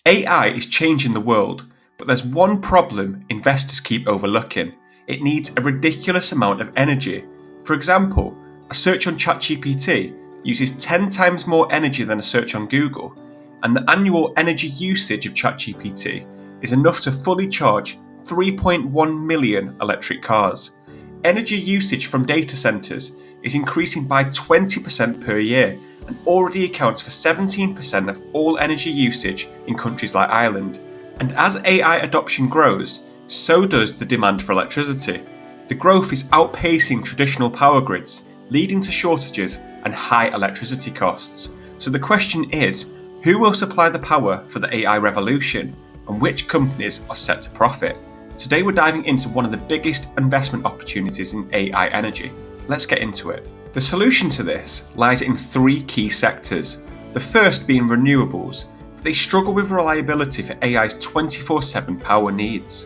AI is changing the world, but there's one problem investors keep overlooking. It needs a ridiculous amount of energy. For example, a search on ChatGPT uses 10 times more energy than a search on Google, and the annual energy usage of ChatGPT is enough to fully charge 3.1 million electric cars. Energy usage from data centers is increasing by 20% per year and already accounts for 17% of all energy usage in countries like Ireland. And as AI adoption grows, so does the demand for electricity. The growth is outpacing traditional power grids, leading to shortages and high electricity costs. So the question is, who will supply the power for the AI revolution, and which companies are set to profit? Today we're diving into one of the biggest investment opportunities in AI energy. Let's get into it. The solution to this lies in three key sectors. The first being renewables, but they struggle with reliability for AI's 24/7 power needs.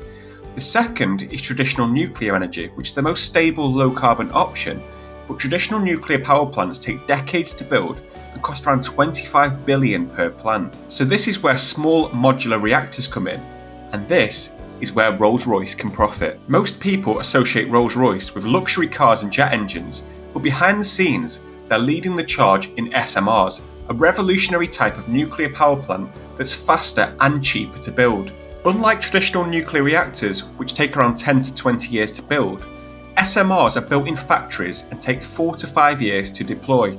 The second is traditional nuclear energy, which is the most stable low-carbon option, but traditional nuclear power plants take decades to build and cost around $25 billion per plant. So this is where small modular reactors come in, and this is where Rolls-Royce can profit. Most people associate Rolls-Royce with luxury cars and jet engines, but behind the scenes, they're leading the charge in SMRs, a revolutionary type of nuclear power plant that's faster and cheaper to build. Unlike traditional nuclear reactors, which take around 10 to 20 years to build, SMRs are built in factories and take 4 to 5 years to deploy.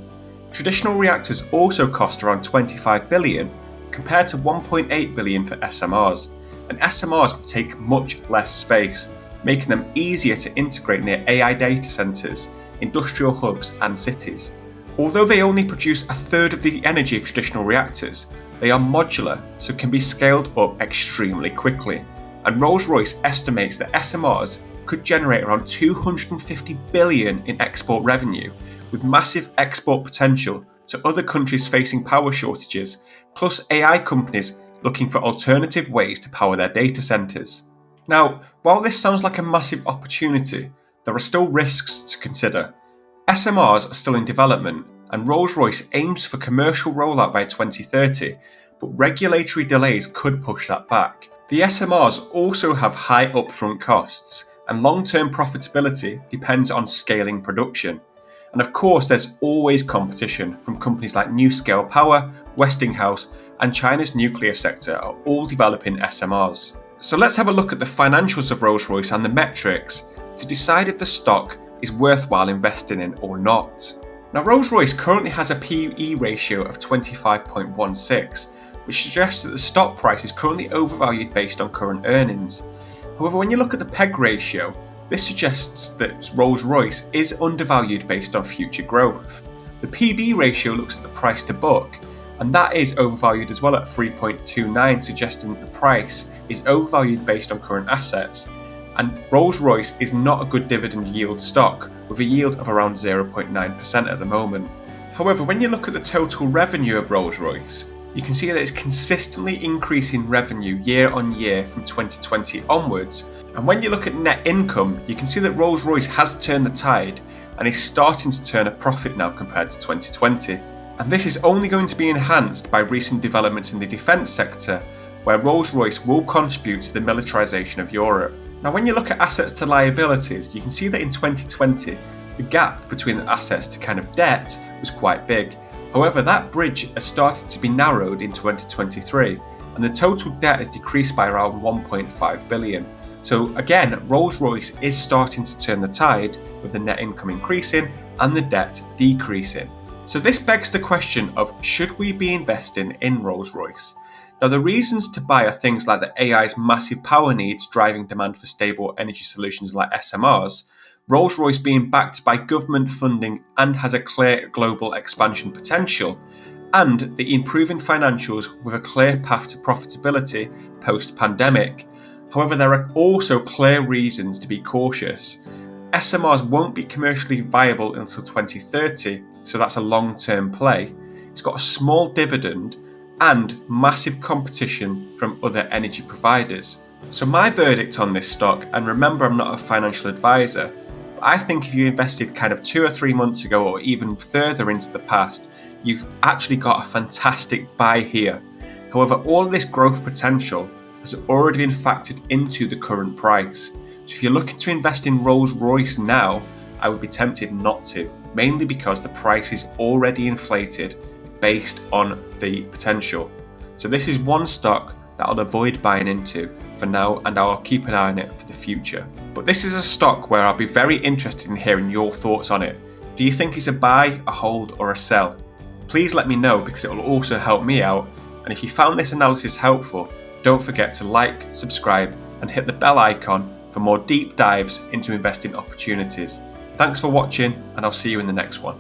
Traditional reactors also cost around $25 billion, compared to $1.8 billion for SMRs, and SMRs take much less space, making them easier to integrate near AI data centers, industrial hubs and cities. Although they only produce a third of the energy of traditional reactors, they are modular, so can be scaled up extremely quickly. And Rolls-Royce estimates that SMRs could generate around $250 billion in export revenue, with massive export potential to other countries facing power shortages, plus AI companies looking for alternative ways to power their data centers. Now, while this sounds like a massive opportunity, there are still risks to consider. SMRs are still in development, and Rolls-Royce aims for commercial rollout by 2030, but regulatory delays could push that back. The SMRs also have high upfront costs, and long-term profitability depends on scaling production. And of course, there's always competition from companies like NuScale Power, Westinghouse, and China's nuclear sector are all developing SMRs. So let's have a look at the financials of Rolls-Royce and the metrics to decide if the stock is worthwhile investing in or not. Now, Rolls-Royce currently has a PE ratio of 25.16, which suggests that the stock price is currently overvalued based on current earnings. However, when you look at the PEG ratio, this suggests that Rolls-Royce is undervalued based on future growth. The PB ratio looks at the price to book, and that is overvalued as well at 3.29, suggesting that the price is overvalued based on current assets. And Rolls-Royce is not a good dividend yield stock, with a yield of around 0.9% at the moment. However, when you look at the total revenue of Rolls-Royce, you can see that it's consistently increasing revenue year on year from 2020 onwards. And when you look at net income, you can see that Rolls-Royce has turned the tide and is starting to turn a profit now compared to 2020. And this is only going to be enhanced by recent developments in the defence sector, where Rolls-Royce will contribute to the militarisation of Europe. Now, when you look at assets to liabilities, you can see that in 2020, the gap between the assets to kind of debt was quite big. However, that bridge has started to be narrowed in 2023, and the total debt has decreased by around 1.5 billion. So again, Rolls-Royce is starting to turn the tide, with the net income increasing and the debt decreasing. So this begs the question of, should we be investing in Rolls-Royce? Now, the reasons to buy are things like the AI's massive power needs driving demand for stable energy solutions like SMRs, Rolls-Royce being backed by government funding and has a clear global expansion potential, and the improving financials with a clear path to profitability post-pandemic. However, there are also clear reasons to be cautious. SMRs won't be commercially viable until 2030, so that's a long-term play. It's got a small dividend and massive competition from other energy providers. So my verdict on this stock, and remember I'm not a financial advisor, but I think if you invested kind of 2 or 3 months ago or even further into the past, you've actually got a fantastic buy here. However, all of this growth potential has already been factored into the current price. So if you're looking to invest in Rolls-Royce now, I would be tempted not to, mainly because the price is already inflated based on the potential. So this is one stock that I'll avoid buying into for now, and I'll keep an eye on it for the future. But this is a stock where I'll be very interested in hearing your thoughts on it. Do you think it's a buy, a hold, or a sell? Please let me know, because it will also help me out. And if you found this analysis helpful, don't forget to like, subscribe, and hit the bell icon for more deep dives into investing opportunities. Thanks for watching, and I'll see you in the next one.